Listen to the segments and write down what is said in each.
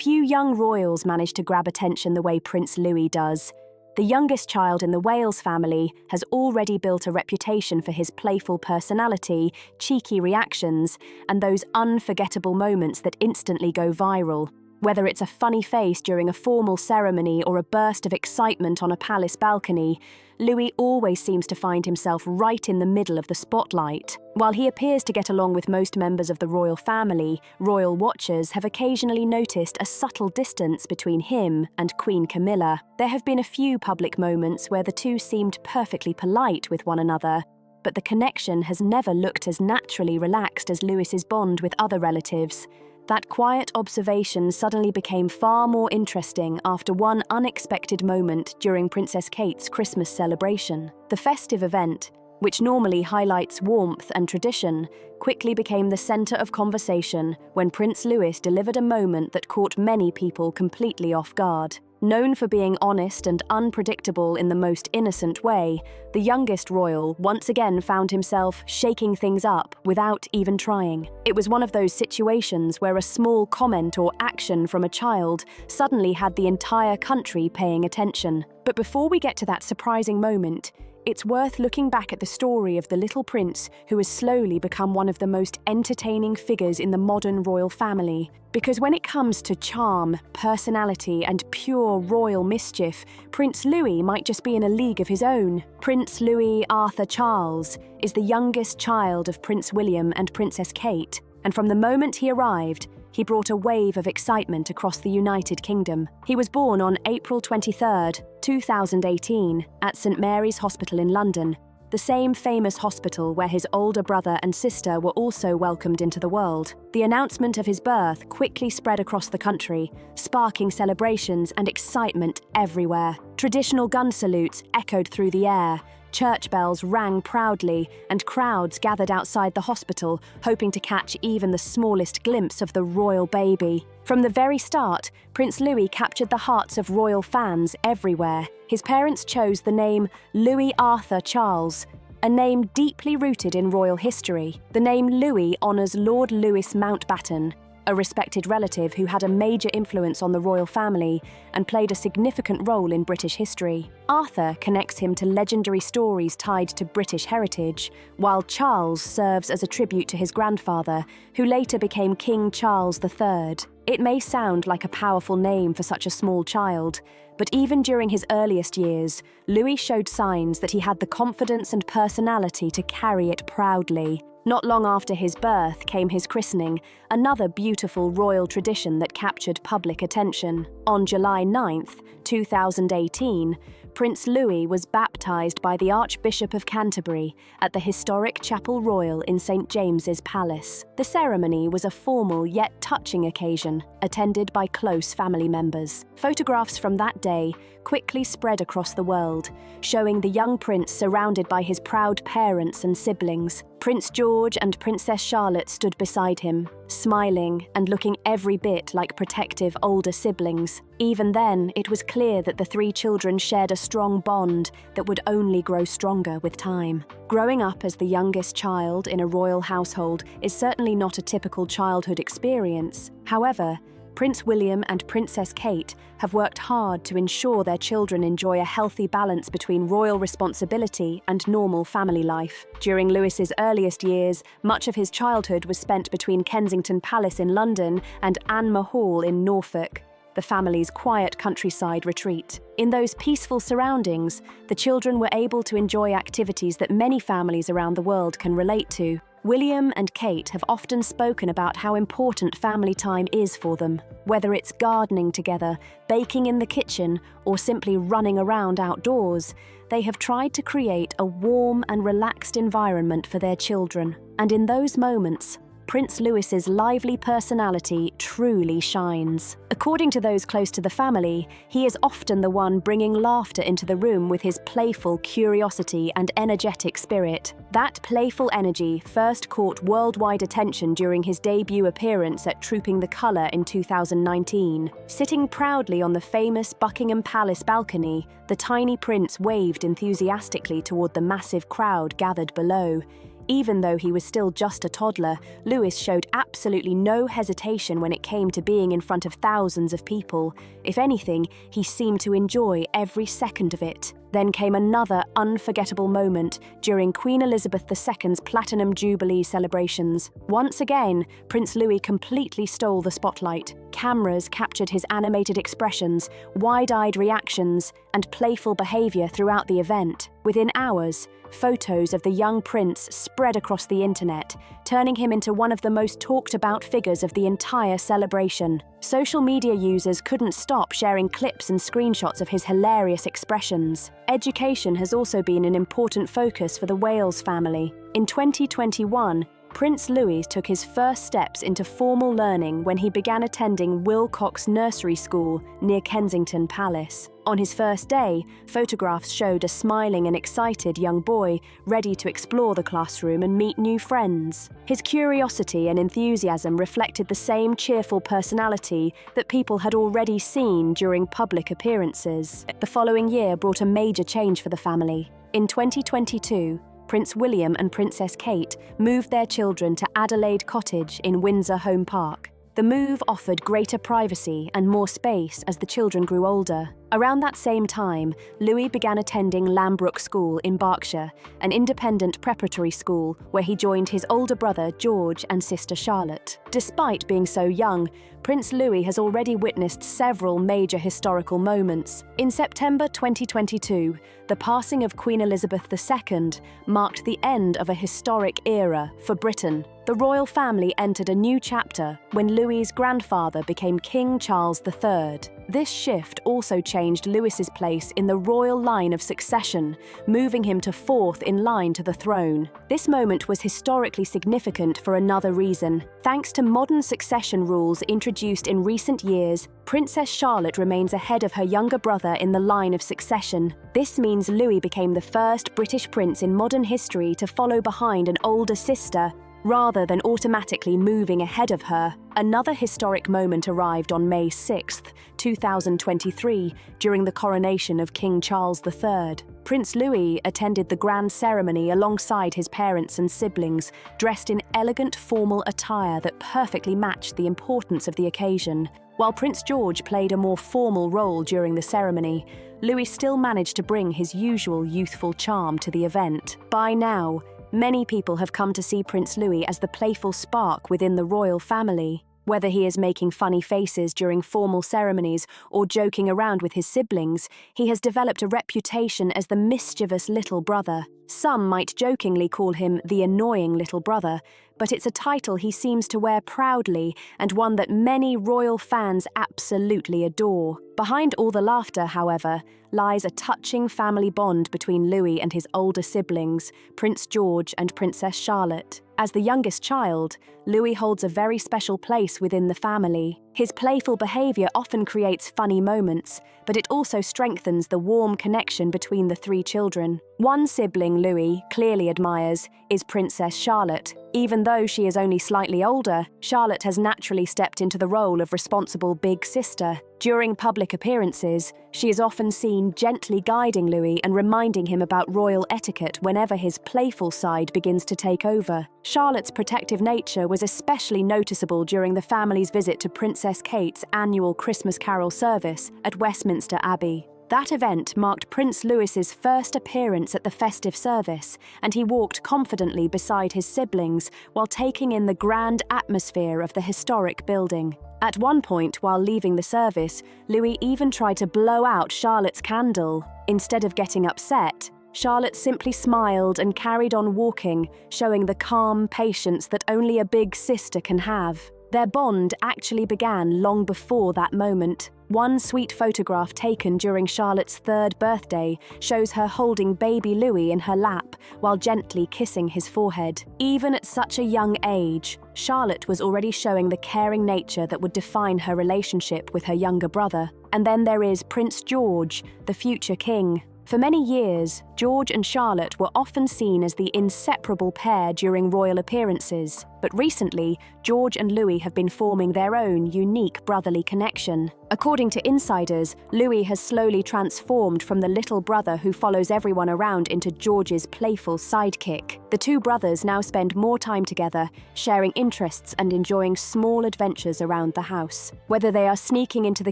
Few young royals manage to grab attention the way Prince Louis does. The youngest child in the Wales family has already built a reputation for his playful personality, cheeky reactions, and those unforgettable moments that instantly go viral. Whether it's a funny face during a formal ceremony or a burst of excitement on a palace balcony, Louis always seems to find himself right in the middle of the spotlight. While he appears to get along with most members of the royal family, royal watchers have occasionally noticed a subtle distance between him and Queen Camilla. There have been a few public moments where the two seemed perfectly polite with one another, but the connection has never looked as naturally relaxed as Louis's bond with other relatives. That quiet observation suddenly became far more interesting after one unexpected moment during Princess Kate's Christmas celebration. The festive event, which normally highlights warmth and tradition, quickly became the center of conversation when Prince Louis delivered a moment that caught many people completely off guard. Known for being honest and unpredictable in the most innocent way, the youngest royal once again found himself shaking things up without even trying. It was one of those situations where a small comment or action from a child suddenly had the entire country paying attention. But before we get to that surprising moment, it's worth looking back at the story of the little prince who has slowly become one of the most entertaining figures in the modern royal family. Because when it comes to charm, personality, and pure royal mischief, Prince Louis might just be in a league of his own. Prince Louis Arthur Charles is the youngest child of Prince William and Princess Kate, and from the moment he arrived, he brought a wave of excitement across the United Kingdom. He was born on April 23, 2018, at St Mary's Hospital in London, the same famous hospital where his older brother and sister were also welcomed into the world. The announcement of his birth quickly spread across the country, sparking celebrations and excitement everywhere. Traditional gun salutes echoed through the air, church bells rang proudly, and crowds gathered outside the hospital, hoping to catch even the smallest glimpse of the royal baby. From the very start, Prince Louis captured the hearts of royal fans everywhere. His parents chose the name Louis Arthur Charles, a name deeply rooted in royal history. The name Louis honours Lord Louis Mountbatten, a respected relative who had a major influence on the royal family and played a significant role in British history. Arthur connects him to legendary stories tied to British heritage, while Charles serves as a tribute to his grandfather, who later became King Charles III. It may sound like a powerful name for such a small child, but even during his earliest years, Louis showed signs that he had the confidence and personality to carry it proudly. Not long after his birth came his christening, another beautiful royal tradition that captured public attention. On July 9, 2018, Prince Louis was baptised by the Archbishop of Canterbury at the historic Chapel Royal in St James's Palace. The ceremony was a formal yet touching occasion, attended by close family members. Photographs from that day quickly spread across the world, showing the young prince surrounded by his proud parents and siblings. Prince George and Princess Charlotte stood beside him, smiling and looking every bit like protective older siblings. Even then, it was clear that the three children shared a strong bond that would only grow stronger with time. Growing up as the youngest child in a royal household is certainly not a typical childhood experience. However, Prince William and Princess Kate have worked hard to ensure their children enjoy a healthy balance between royal responsibility and normal family life. During Louis's earliest years, much of his childhood was spent between Kensington Palace in London and Anmer Hall in Norfolk, the family's quiet countryside retreat. In those peaceful surroundings, the children were able to enjoy activities that many families around the world can relate to. William and Kate have often spoken about how important family time is for them. Whether it's gardening together, baking in the kitchen, or simply running around outdoors, they have tried to create a warm and relaxed environment for their children. And in those moments, Prince Louis's lively personality truly shines. According to those close to the family, he is often the one bringing laughter into the room with his playful curiosity and energetic spirit. That playful energy first caught worldwide attention during his debut appearance at Trooping the Colour in 2019. Sitting proudly on the famous Buckingham Palace balcony, the tiny prince waved enthusiastically toward the massive crowd gathered below, Even though he was still just a toddler, Louis showed absolutely no hesitation when it came to being in front of thousands of people. If anything, he seemed to enjoy every second of it. Then came another unforgettable moment during Queen Elizabeth II's Platinum Jubilee celebrations. Once again, Prince Louis completely stole the spotlight. Cameras captured his animated expressions, wide-eyed reactions, and playful behavior throughout the event. Within hours, photos of the young prince spread across the internet, turning him into one of the most talked-about figures of the entire celebration. Social media users couldn't stop sharing clips and screenshots of his hilarious expressions. Education has also been an important focus for the Wales family. In 2021, Prince Louis took his first steps into formal learning when he began attending Wilcox Nursery School near Kensington Palace. On his first day, photographs showed a smiling and excited young boy ready to explore the classroom and meet new friends. His curiosity and enthusiasm reflected the same cheerful personality that people had already seen during public appearances. The following year brought a major change for the family. In 2022, Prince William and Princess Kate moved their children to Adelaide Cottage in Windsor Home Park. The move offered greater privacy and more space as the children grew older. Around that same time, Louis began attending Lambrook School in Berkshire, an independent preparatory school where he joined his older brother George and sister Charlotte. Despite being so young, Prince Louis has already witnessed several major historical moments. In September 2022, the passing of Queen Elizabeth II marked the end of a historic era for Britain. The royal family entered a new chapter when Louis's grandfather became King Charles III. This shift also changed Louis's place in the royal line of succession, moving him to fourth in line to the throne. This moment was historically significant for another reason. Thanks to modern succession rules introduced in recent years, Princess Charlotte remains ahead of her younger brother in the line of succession. This means Louis became the first British prince in modern history to follow behind an older sister, rather than automatically moving ahead of her. Another historic moment arrived on May 6, 2023, during the coronation of King Charles III. Prince Louis attended the grand ceremony alongside his parents and siblings, dressed in elegant formal attire that perfectly matched the importance of the occasion. While Prince George played a more formal role during the ceremony, Louis still managed to bring his usual youthful charm to the event. By now, many people have come to see Prince Louis as the playful spark within the royal family. Whether he is making funny faces during formal ceremonies or joking around with his siblings, he has developed a reputation as the mischievous little brother. Some might jokingly call him the annoying little brother, but it's a title he seems to wear proudly and one that many royal fans absolutely adore. Behind all the laughter, however, lies a touching family bond between Louis and his older siblings, Prince George and Princess Charlotte. As the youngest child, Louis holds a very special place within the family. His playful behavior often creates funny moments, but it also strengthens the warm connection between the three children. One sibling Louis clearly admires is Princess Charlotte. Even though she is only slightly older, Charlotte has naturally stepped into the role of responsible big sister. During public appearances, she is often seen gently guiding Louis and reminding him about royal etiquette whenever his playful side begins to take over. Charlotte's protective nature was especially noticeable during the family's visit to Princess Kate's annual Christmas Carol service at Westminster Abbey. That event marked Prince Louis's first appearance at the festive service, and he walked confidently beside his siblings while taking in the grand atmosphere of the historic building. At one point, while leaving the service, Louis even tried to blow out Charlotte's candle. Instead of getting upset, Charlotte simply smiled and carried on walking, showing the calm patience that only a big sister can have. Their bond actually began long before that moment. One sweet photograph taken during Charlotte's 3rd birthday shows her holding baby Louis in her lap while gently kissing his forehead. Even at such a young age, Charlotte was already showing the caring nature that would define her relationship with her younger brother. And then there is Prince George, the future king. For many years, George and Charlotte were often seen as the inseparable pair during royal appearances, but recently, George and Louis have been forming their own unique brotherly connection. According to insiders, Louis has slowly transformed from the little brother who follows everyone around into George's playful sidekick. The two brothers now spend more time together, sharing interests and enjoying small adventures around the house. Whether they are sneaking into the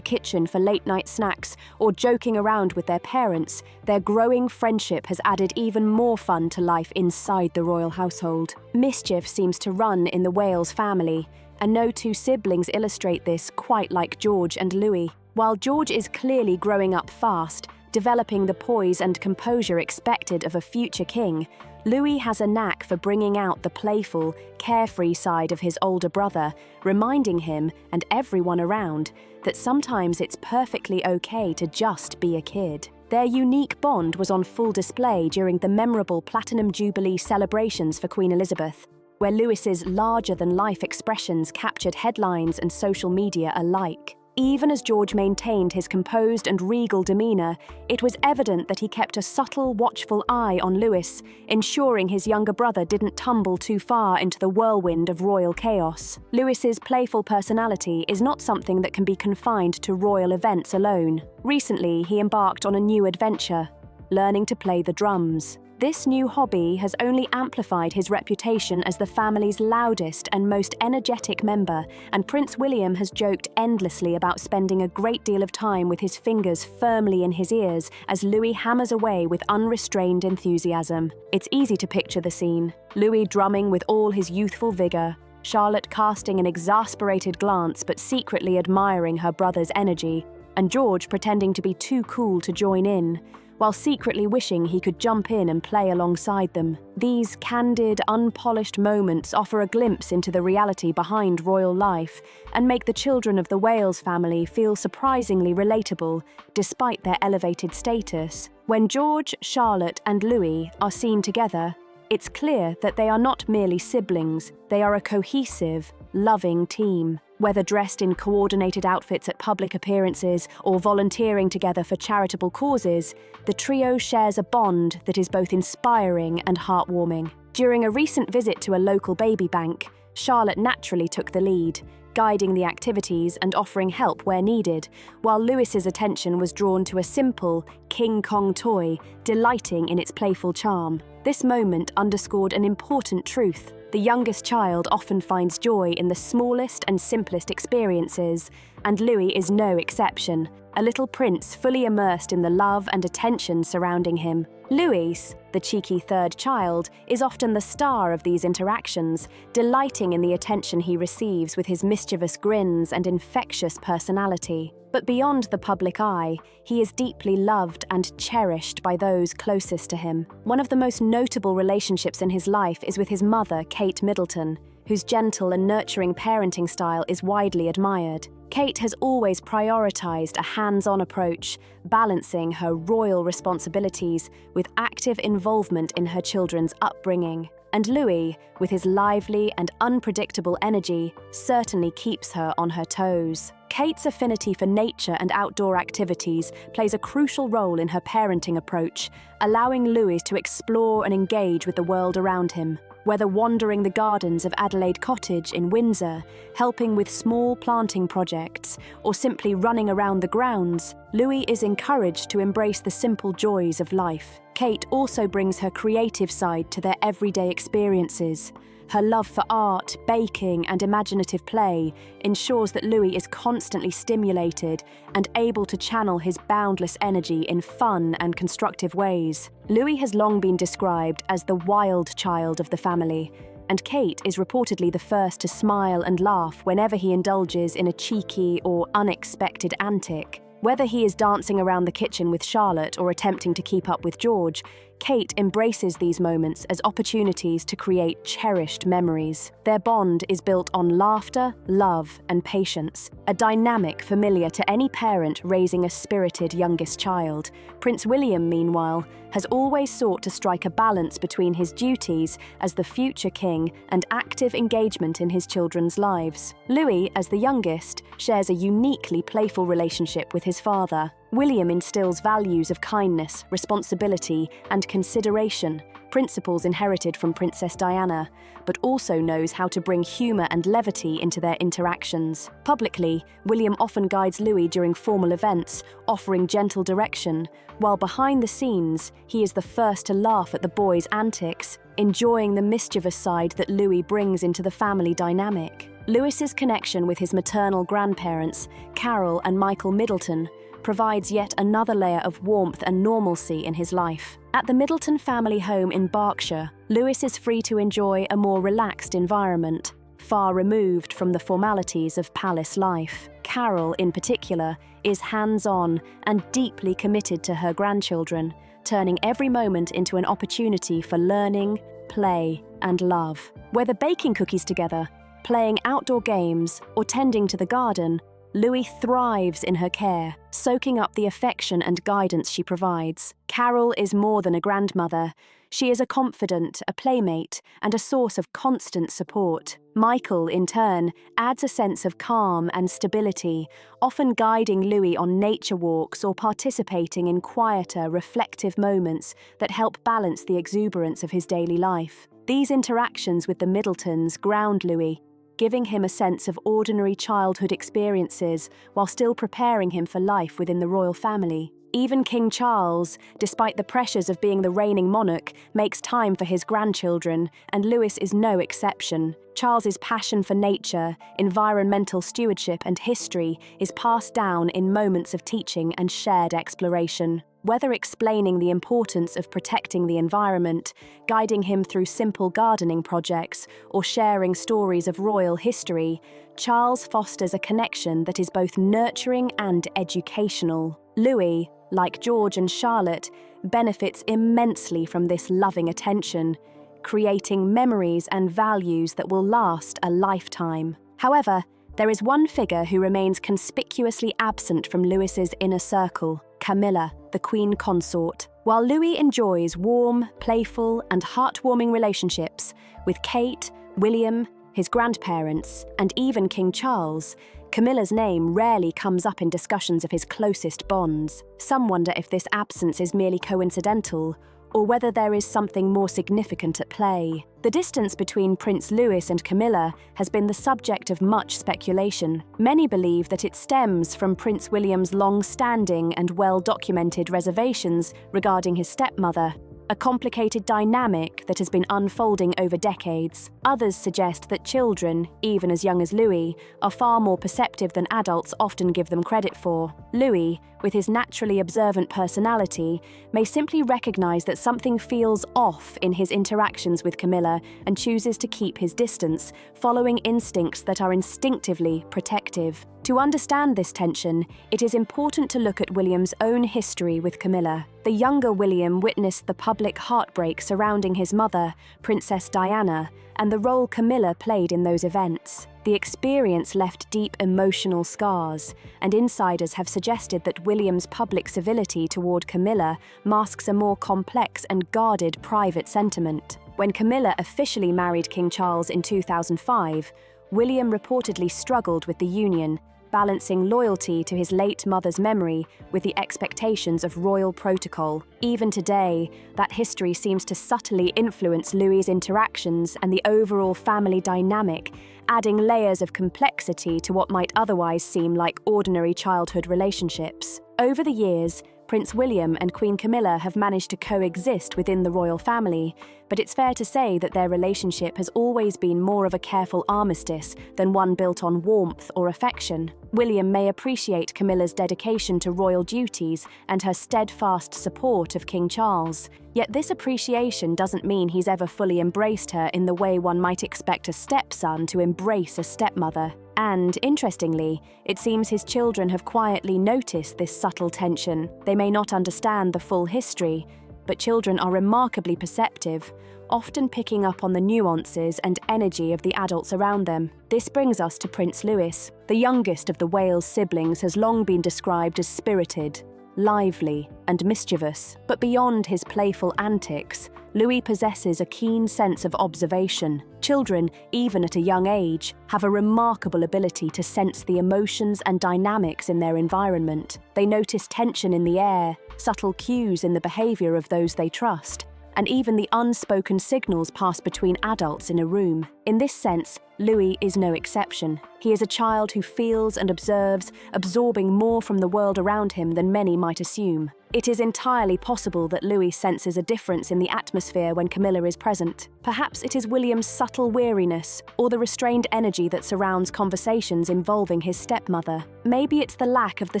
kitchen for late-night snacks or joking around with their parents, their growing friendship has added even more fun to life inside the royal household. Mischief seems to run in the Wales family, and no two siblings illustrate this quite like George and Louis. While George is clearly growing up fast, developing the poise and composure expected of a future king, Louis has a knack for bringing out the playful, carefree side of his older brother, reminding him and everyone around that sometimes it's perfectly okay to just be a kid. Their unique bond was on full display during the memorable Platinum Jubilee celebrations for Queen Elizabeth, where Louis's larger-than-life expressions captured headlines and social media alike. Even as George maintained his composed and regal demeanour, it was evident that he kept a subtle, watchful eye on Louis, ensuring his younger brother didn't tumble too far into the whirlwind of royal chaos. Louis's playful personality is not something that can be confined to royal events alone. Recently, he embarked on a new adventure, learning to play the drums. This new hobby has only amplified his reputation as the family's loudest and most energetic member, and Prince William has joked endlessly about spending a great deal of time with his fingers firmly in his ears as Louis hammers away with unrestrained enthusiasm. It's easy to picture the scene: Louis drumming with all his youthful vigor, Charlotte casting an exasperated glance but secretly admiring her brother's energy, and George pretending to be too cool to join in, while secretly wishing he could jump in and play alongside them. These candid, unpolished moments offer a glimpse into the reality behind royal life and make the children of the Wales family feel surprisingly relatable, despite their elevated status. When George, Charlotte, and Louis are seen together, it's clear that they are not merely siblings, they are a cohesive, loving team. Whether dressed in coordinated outfits at public appearances or volunteering together for charitable causes, the trio shares a bond that is both inspiring and heartwarming. During a recent visit to a local baby bank, Charlotte naturally took the lead, guiding the activities and offering help where needed, while Louis's attention was drawn to a simple King Kong toy, delighting in its playful charm. This moment underscored an important truth. The youngest child often finds joy in the smallest and simplest experiences, and Louis is no exception, a little prince fully immersed in the love and attention surrounding him. Louis, the cheeky third child, is often the star of these interactions, delighting in the attention he receives with his mischievous grins and infectious personality. But beyond the public eye, he is deeply loved and cherished by those closest to him. One of the most notable relationships in his life is with his mother, Kate Middleton, whose gentle and nurturing parenting style is widely admired. Kate has always prioritized a hands-on approach, balancing her royal responsibilities with active involvement in her children's upbringing. And Louis, with his lively and unpredictable energy, certainly keeps her on her toes. Kate's affinity for nature and outdoor activities plays a crucial role in her parenting approach, allowing Louis to explore and engage with the world around him. Whether wandering the gardens of Adelaide Cottage in Windsor, helping with small planting projects, or simply running around the grounds, Louis is encouraged to embrace the simple joys of life. Kate also brings her creative side to their everyday experiences. Her love for art, baking, and imaginative play ensures that Louis is constantly stimulated and able to channel his boundless energy in fun and constructive ways. Louis has long been described as the wild child of the family, and Kate is reportedly the first to smile and laugh whenever he indulges in a cheeky or unexpected antic. Whether he is dancing around the kitchen with Charlotte or attempting to keep up with George, Kate embraces these moments as opportunities to create cherished memories. Their bond is built on laughter, love, and patience, a dynamic familiar to any parent raising a spirited youngest child. Prince William, meanwhile, has always sought to strike a balance between his duties as the future king and active engagement in his children's lives. Louis, as the youngest, shares a uniquely playful relationship with his father. William instills values of kindness, responsibility, and consideration, principles inherited from Princess Diana, but also knows how to bring humor and levity into their interactions. Publicly, William often guides Louis during formal events, offering gentle direction, while behind the scenes, he is the first to laugh at the boys' antics, enjoying the mischievous side that Louis brings into the family dynamic. Louis's connection with his maternal grandparents, Carol and Michael Middleton, provides yet another layer of warmth and normalcy in his life. At the Middleton family home in Berkshire, Louis is free to enjoy a more relaxed environment, far removed from the formalities of palace life. Carol, in particular, is hands-on and deeply committed to her grandchildren, turning every moment into an opportunity for learning, play, and love. Whether baking cookies together, playing outdoor games, or tending to the garden, Louis thrives in her care, soaking up the affection and guidance she provides. Carol is more than a grandmother. She is a confidant, a playmate, and a source of constant support. Michael, in turn, adds a sense of calm and stability, often guiding Louis on nature walks or participating in quieter, reflective moments that help balance the exuberance of his daily life. These interactions with the Middletons ground Louis, giving him a sense of ordinary childhood experiences while still preparing him for life within the royal family. Even King Charles, despite the pressures of being the reigning monarch, makes time for his grandchildren, and Louis is no exception. Charles's passion for nature, environmental stewardship, and history is passed down in moments of teaching and shared exploration. Whether explaining the importance of protecting the environment, guiding him through simple gardening projects, or sharing stories of royal history, Charles fosters a connection that is both nurturing and educational. Louis, like George and Charlotte, benefits immensely from this loving attention, creating memories and values that will last a lifetime. However, there is one figure who remains conspicuously absent from Louis's inner circle: Camilla, the Queen Consort. While Louis enjoys warm, playful, and heartwarming relationships with Kate, William, his grandparents, and even King Charles, Camilla's name rarely comes up in discussions of his closest bonds. Some wonder if this absence is merely coincidental, or whether there is something more significant at play. The distance between Prince Louis and Camilla has been the subject of much speculation. Many believe that it stems from Prince William's long-standing and well-documented reservations regarding his stepmother, a complicated dynamic that has been unfolding over decades. Others suggest that children, even as young as Louis, are far more perceptive than adults often give them credit for. Louis, with his naturally observant personality, may simply recognize that something feels off in his interactions with Camilla and chooses to keep his distance, following instincts that are instinctively protective. To understand this tension, it is important to look at William's own history with Camilla. The younger William witnessed the public heartbreak surrounding his mother, Princess Diana, and the role Camilla played in those events. The experience left deep emotional scars, and insiders have suggested that William's public civility toward Camilla masks a more complex and guarded private sentiment. When Camilla officially married King Charles in 2005, William reportedly struggled with the union, balancing loyalty to his late mother's memory with the expectations of royal protocol. Even today, that history seems to subtly influence Louis's interactions and the overall family dynamic, adding layers of complexity to what might otherwise seem like ordinary childhood relationships. Over the years, Prince William and Queen Camilla have managed to coexist within the royal family, but it's fair to say that their relationship has always been more of a careful armistice than one built on warmth or affection. William may appreciate Camilla's dedication to royal duties and her steadfast support of King Charles, yet this appreciation doesn't mean he's ever fully embraced her in the way one might expect a stepson to embrace a stepmother. And, interestingly, it seems his children have quietly noticed this subtle tension. They may not understand the full history, but children are remarkably perceptive, often picking up on the nuances and energy of the adults around them. This brings us to Prince Louis. The youngest of the Wales siblings has long been described as spirited, lively, and mischievous. But beyond his playful antics, Louis possesses a keen sense of observation. Children, even at a young age, have a remarkable ability to sense the emotions and dynamics in their environment. They notice tension in the air, subtle cues in the behavior of those they trust, and even the unspoken signals passed between adults in a room. In this sense, Louis is no exception. He is a child who feels and observes, absorbing more from the world around him than many might assume. It is entirely possible that Louis senses a difference in the atmosphere when Camilla is present. Perhaps it is William's subtle weariness or the restrained energy that surrounds conversations involving his stepmother. Maybe it's the lack of the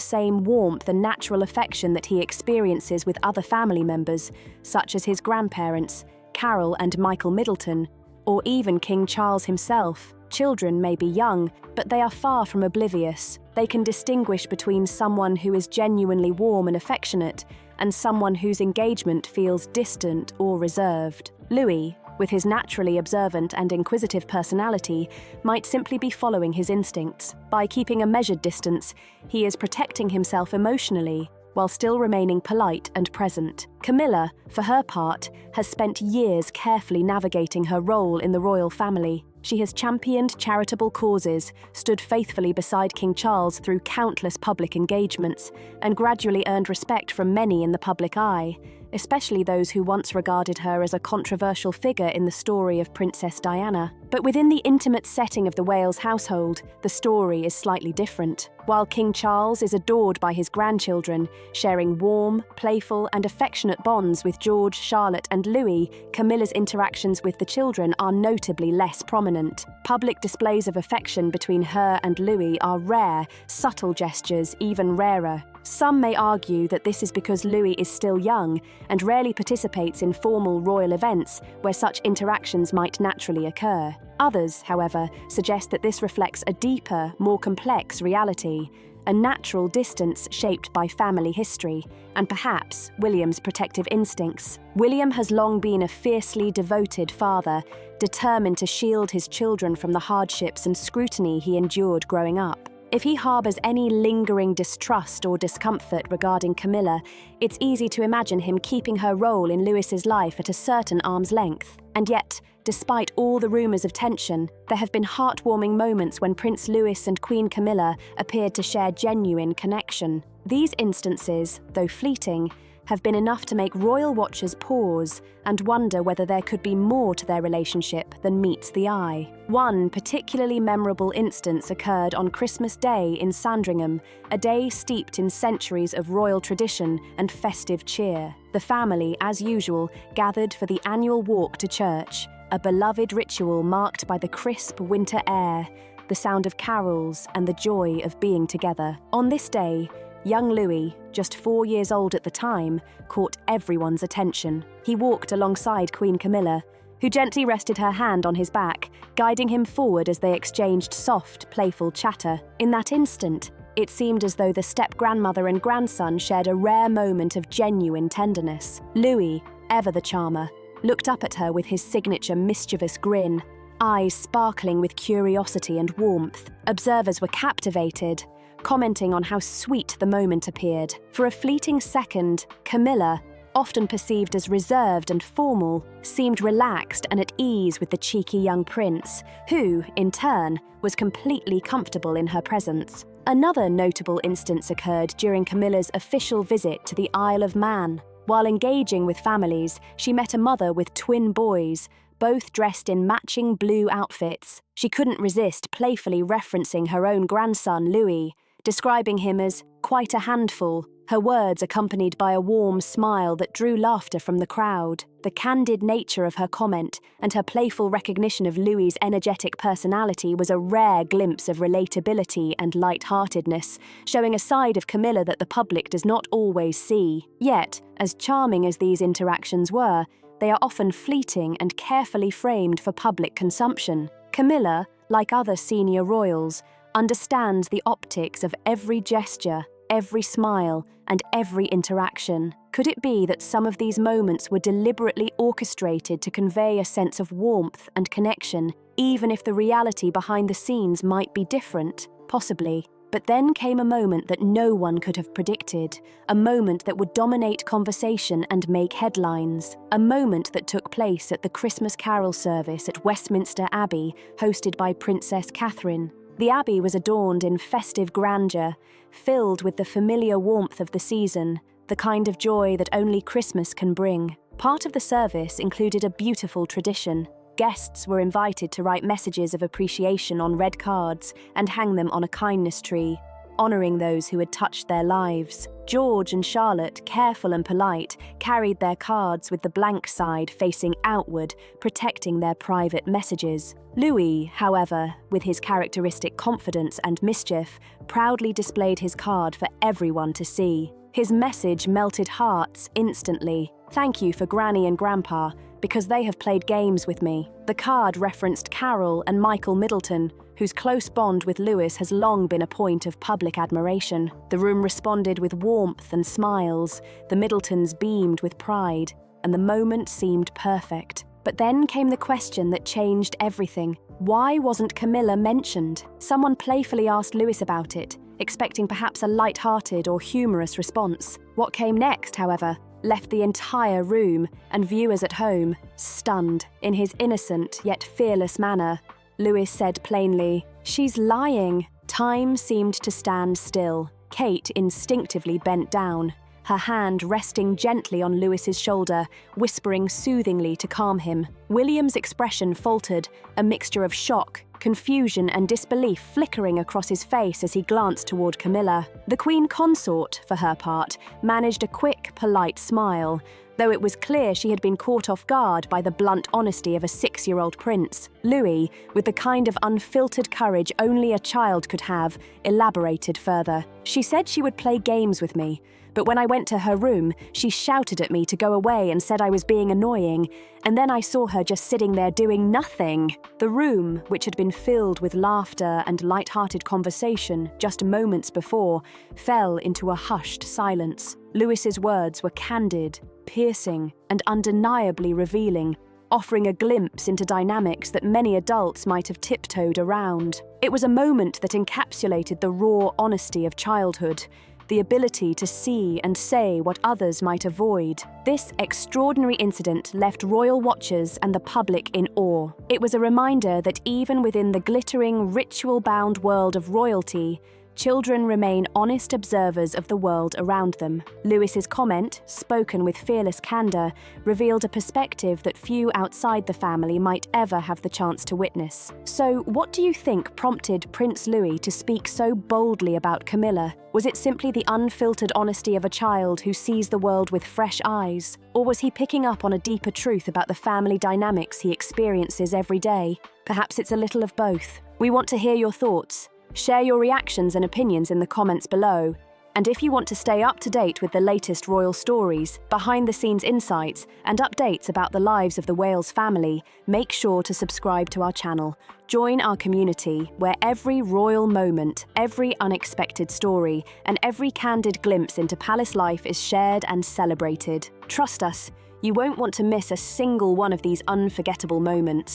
same warmth and natural affection that he experiences with other family members, such as his grandparents, Carol and Michael Middleton, or even King Charles himself. Children may be young, but they are far from oblivious. They can distinguish between someone who is genuinely warm and affectionate and someone whose engagement feels distant or reserved. Louis, with his naturally observant and inquisitive personality, might simply be following his instincts. By keeping a measured distance, he is protecting himself emotionally, while still remaining polite and present. Camilla, for her part, has spent years carefully navigating her role in the royal family. She has championed charitable causes, stood faithfully beside King Charles through countless public engagements, and gradually earned respect from many in the public eye, especially those who once regarded her as a controversial figure in the story of Princess Diana. But within the intimate setting of the Wales household, the story is slightly different. While King Charles is adored by his grandchildren, sharing warm, playful, and affectionate bonds with George, Charlotte, and Louis, Camilla's interactions with the children are notably less prominent. Public displays of affection between her and Louis are rare, subtle gestures even rarer. Some may argue that this is because Louis is still young and rarely participates in formal royal events where such interactions might naturally occur. Others, however, suggest that this reflects a deeper, more complex reality, a natural distance shaped by family history, and perhaps William's protective instincts. William has long been a fiercely devoted father, determined to shield his children from the hardships and scrutiny he endured growing up. If he harbours any lingering distrust or discomfort regarding Camilla, it's easy to imagine him keeping her role in Louis's life at a certain arm's length. And yet, despite all the rumours of tension, there have been heartwarming moments when Prince Louis and Queen Camilla appeared to share genuine connection. These instances, though fleeting, have been enough to make royal watchers pause and wonder whether there could be more to their relationship than meets the eye. One particularly memorable instance occurred on Christmas Day in Sandringham, a day steeped in centuries of royal tradition and festive cheer. The family, as usual, gathered for the annual walk to church, a beloved ritual marked by the crisp winter air, the sound of carols, and the joy of being together. On this day, young Louis, just 4 years old at the time, caught everyone's attention. He walked alongside Queen Camilla, who gently rested her hand on his back, guiding him forward as they exchanged soft, playful chatter. In that instant, it seemed as though the step-grandmother and grandson shared a rare moment of genuine tenderness. Louis, ever the charmer, looked up at her with his signature mischievous grin, eyes sparkling with curiosity and warmth. Observers were captivated, commenting on how sweet the moment appeared. For a fleeting second, Camilla, often perceived as reserved and formal, seemed relaxed and at ease with the cheeky young prince, who, in turn, was completely comfortable in her presence. Another notable instance occurred during Camilla's official visit to the Isle of Man. While engaging with families, she met a mother with twin boys, both dressed in matching blue outfits. She couldn't resist playfully referencing her own grandson, Louis, describing him as quite a handful, her words accompanied by a warm smile that drew laughter from the crowd. The candid nature of her comment and her playful recognition of Louis's energetic personality was a rare glimpse of relatability and light-heartedness, showing a side of Camilla that the public does not always see. Yet, as charming as these interactions were, they are often fleeting and carefully framed for public consumption. Camilla, like other senior royals, understands the optics of every gesture, every smile, and every interaction. Could it be that some of these moments were deliberately orchestrated to convey a sense of warmth and connection, even if the reality behind the scenes might be different? Possibly. But then came a moment that no one could have predicted, a moment that would dominate conversation and make headlines, a moment that took place at the Christmas carol service at Westminster Abbey, hosted by Princess Catherine. The Abbey was adorned in festive grandeur, filled with the familiar warmth of the season, the kind of joy that only Christmas can bring. Part of the service included a beautiful tradition. Guests were invited to write messages of appreciation on red cards and hang them on a kindness tree, honouring those who had touched their lives. George and Charlotte, careful and polite, carried their cards with the blank side facing outward, protecting their private messages. Louis, however, with his characteristic confidence and mischief, proudly displayed his card for everyone to see. His message melted hearts instantly. "Thank you for Granny and Grandpa, because they have played games with me." The card referenced Carol and Michael Middleton, whose close bond with Lewis has long been a point of public admiration. The room responded with warmth and smiles, the Middletons beamed with pride, and the moment seemed perfect. But then came the question that changed everything. Why wasn't Camilla mentioned? Someone playfully asked Lewis about it, expecting perhaps a light-hearted or humorous response. What came next, however, left the entire room and viewers at home stunned. In his innocent yet fearless manner, Lewis said plainly, "She's lying." Time seemed to stand still. Kate instinctively bent down, her hand resting gently on Lewis's shoulder, whispering soothingly to calm him. William's expression faltered, a mixture of shock, confusion and disbelief flickering across his face as he glanced toward Camilla. The Queen Consort, for her part, managed a quick, polite smile, though it was clear she had been caught off guard by the blunt honesty of a 6-year-old prince. Louis, with the kind of unfiltered courage only a child could have, elaborated further. "She said she would play games with me, but when I went to her room, she shouted at me to go away and said I was being annoying, and then I saw her just sitting there doing nothing." The room, which had been filled with laughter and light-hearted conversation just moments before, fell into a hushed silence. Lewis's words were candid, piercing, and undeniably revealing, offering a glimpse into dynamics that many adults might have tiptoed around. It was a moment that encapsulated the raw honesty of childhood, the ability to see and say what others might avoid. This extraordinary incident left royal watchers and the public in awe. It was a reminder that even within the glittering, ritual-bound world of royalty, children remain honest observers of the world around them. Lewis's comment, spoken with fearless candor, revealed a perspective that few outside the family might ever have the chance to witness. So, what do you think prompted Prince Louis to speak so boldly about Camilla? Was it simply the unfiltered honesty of a child who sees the world with fresh eyes? Or was he picking up on a deeper truth about the family dynamics he experiences every day? Perhaps it's a little of both. We want to hear your thoughts. Share your reactions and opinions in the comments below. And if you want to stay up to date with the latest royal stories, behind-the-scenes insights, and updates about the lives of the Wales family, make sure to subscribe to our channel. Join our community where every royal moment, every unexpected story, and every candid glimpse into palace life is shared and celebrated. Trust us, you won't want to miss a single one of these unforgettable moments.